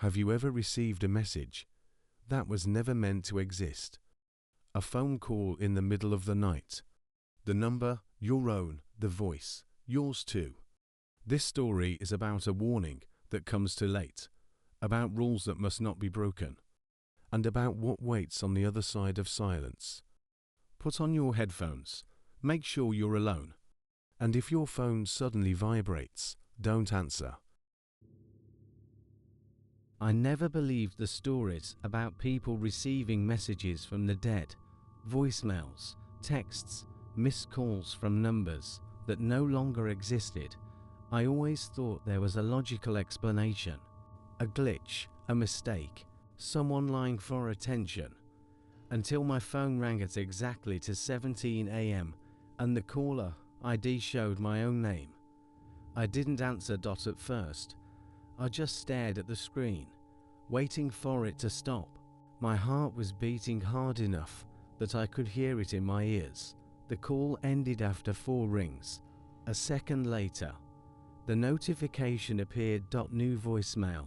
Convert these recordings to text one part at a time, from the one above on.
Have you ever received a message that was never meant to exist? A phone call in the middle of the night. The number, your own, the voice, yours too. This story is about a warning that comes too late, about rules that must not be broken, and about what waits on the other side of silence. Put on your headphones, make sure you're alone, and if your phone suddenly vibrates, don't answer. I never believed the stories about people receiving messages from the dead, voicemails, texts, missed calls from numbers that no longer existed. I always thought there was a logical explanation, a glitch, a mistake, someone lying for attention, until my phone rang at exactly to 17 a.m. and the caller ID showed my own name. I didn't answer at first. I just stared at the screen, waiting for it to stop. My heart was beating hard enough that I could hear it in my ears. The call ended after 4 rings. A second later, the notification appeared. New voicemail.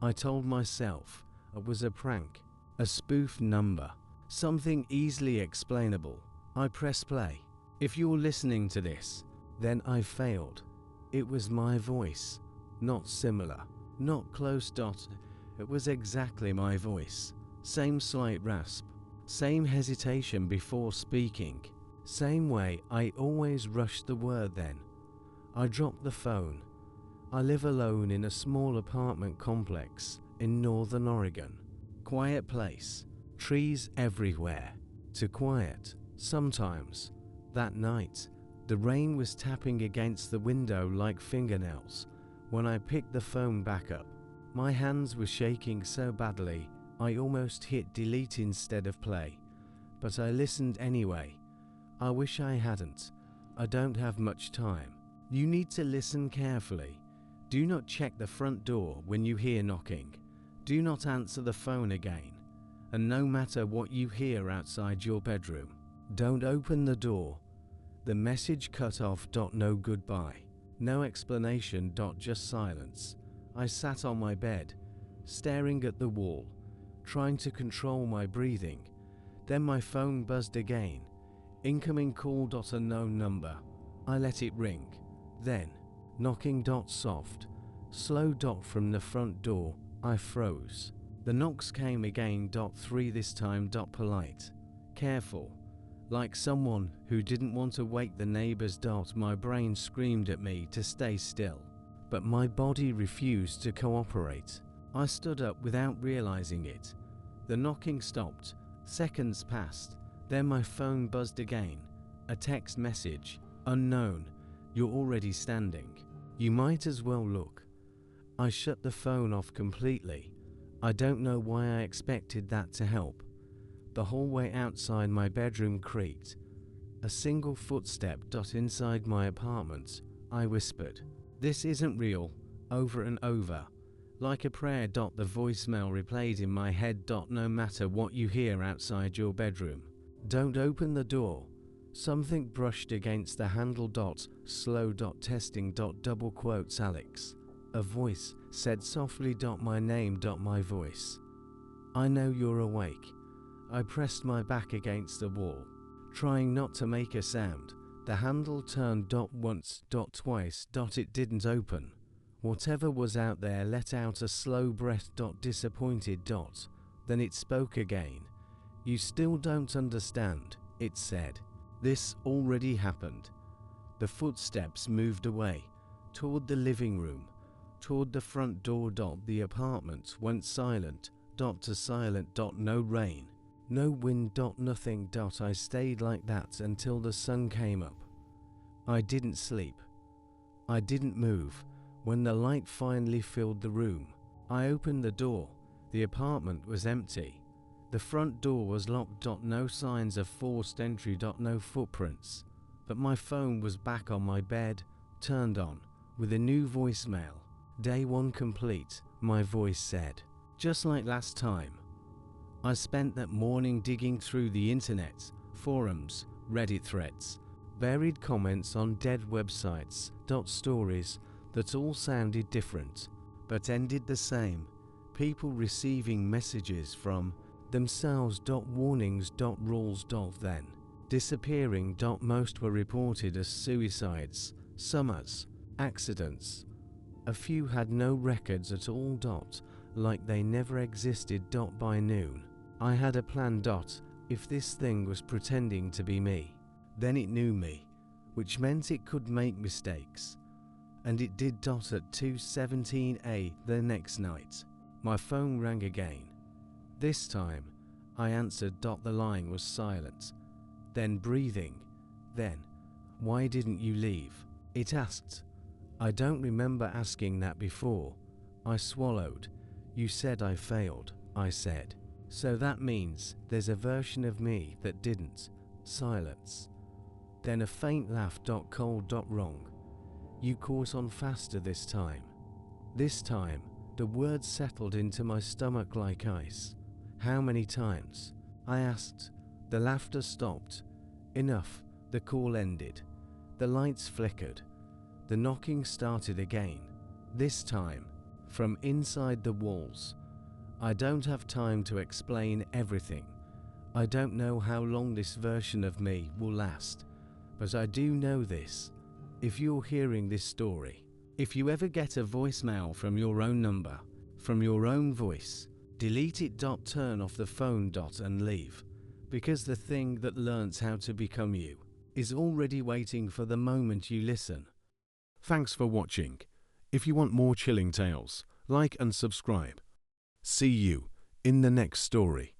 I told myself it was a prank, a spoof number, something easily explainable. I press play. If you're listening to this, then I failed. It was my voice. Not similar, not close. It was exactly my voice. Same slight rasp, same hesitation before speaking, same way I always rushed the word then. I dropped the phone. I live alone in a small apartment complex in Northern Oregon. Quiet place, trees everywhere. Too quiet, sometimes. That night, the rain was tapping against the window like fingernails. When I picked the phone back up, my hands were shaking so badly I almost hit delete instead of play. But I listened anyway. I wish I hadn't. I don't have much time. You need to listen carefully. Do not check the front door when you hear knocking. Do not answer the phone again. And no matter what you hear outside your bedroom, don't open the door. The message cut off. No goodbye. No explanation. Just silence. I sat on my bed, staring at the wall, trying to control my breathing. Then my phone buzzed again. Incoming call. Unknown number. I let it ring. Then, knocking. Soft, slow. From the front door. I froze. The knocks came again. 3 this time. Polite, careful, like someone who didn't want to wake the neighbors. My brain screamed at me to stay still, but my body refused to cooperate. I stood up without realizing it. The knocking stopped. Seconds passed. Then my phone buzzed again. A text message. Unknown. You're already standing. You might as well look. I shut the phone off completely. I don't know why I expected that to help. The hallway outside my bedroom creaked. A single footstep. Inside my apartment. I whispered, "This isn't real," over and over, like a prayer. The voicemail replayed in my head. No matter what you hear outside your bedroom, don't open the door. Something brushed against the handle. Slow. Testing. Double quotes. Alex. A voice said softly. My name. My voice. I know you're awake. I pressed my back against the wall, trying not to make a sound. The handle turned. Once. Twice. It didn't open. Whatever was out there let out a slow breath. Disappointed. Then it spoke again. "You still don't understand," it said. "This already happened." The footsteps moved away, toward the living room, toward the front door. The apartment went silent. To silent. No rain, no wind. Nothing. I stayed like that until the sun came up. I didn't sleep. I didn't move. When the light finally filled the room, I opened the door. The apartment was empty. The front door was locked. No signs of forced entry. No footprints. But my phone was back on my bed, turned on, with a new voicemail. "Day 1 complete," my voice said. Just like last time. I spent that morning digging through the internet, forums, Reddit threads, buried comments on dead websites. Stories that all sounded different, but ended the same. people receiving messages from themselves. Warnings. Rules. Then disappearing. Most were reported as suicides, some as accidents. A few had no records at all. Like they never existed. By noon, I had a plan. If this thing was pretending to be me, then it knew me, which meant it could make mistakes. And it did. At 2:17 a.m. the next night, my phone rang again. This time, I answered. The line was silent, then breathing. Then, why didn't you leave? It asked. I don't remember asking that before. I swallowed. You said I failed, I said. So that means there's a version of me that didn't. Silence. Then a faint laugh. Cold. Wrong. You caught on faster this time. This time, the words settled into my stomach like ice. How many times? I asked. The laughter stopped. Enough. The call ended. The lights flickered. The knocking started again. This time, from inside the walls. I don't have time to explain everything. I don't know how long this version of me will last, but I do know this. If you're hearing this story, if you ever get a voicemail from your own number, from your own voice, delete it. Turn off the phone. And leave, because the thing that learns how to become you is already waiting for the moment you listen. Thanks for watching. If you want more chilling tales, like and subscribe. See you in the next story.